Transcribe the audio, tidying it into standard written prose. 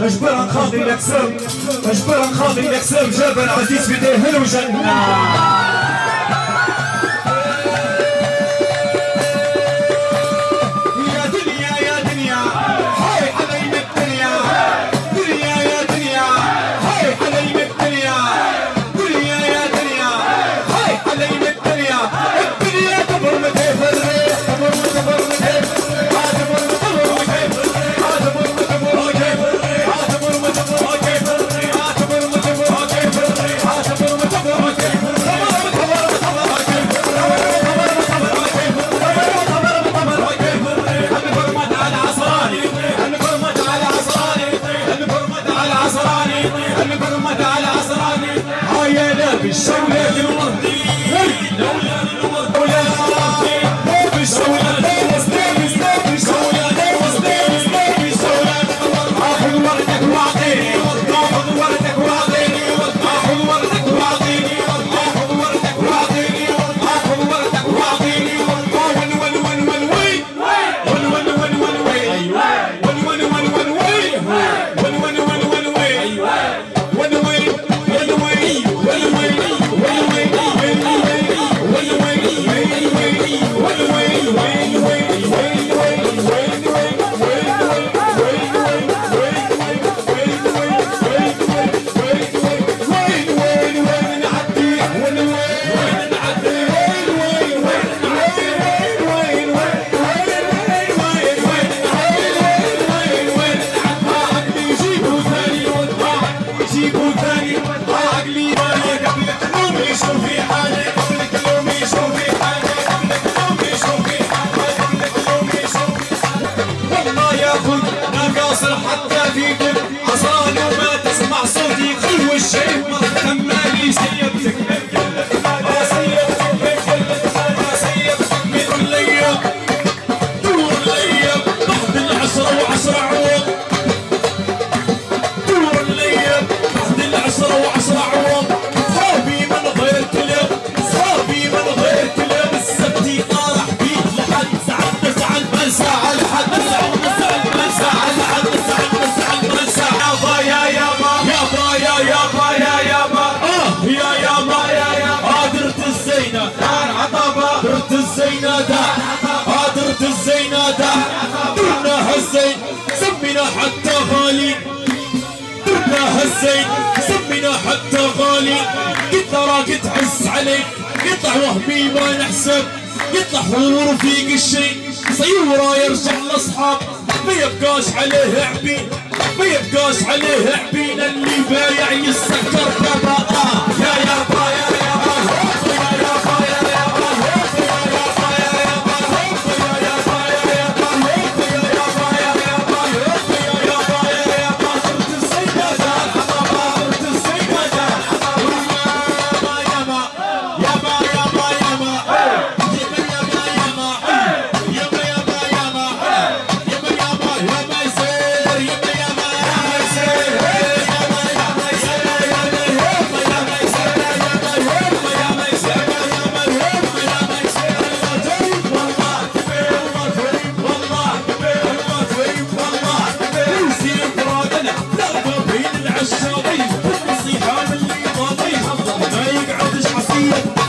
اجبرا خاضي يكسب، اجبرا خاضي يكسب، جبل عزيز في دهن وجنة. حتى غالي درنا هالزين سمينا حتى غالي قلت راك تحس عليك يطلع وهمي ما نحسب يطلع هو رفيق الشي صيوره يرجع لاصحاب ما يبقاش عليه عبين ما يبقاش عليه عبين اللي بايع يسكر بابا يا يابا يا يابا ما يقعدش حصية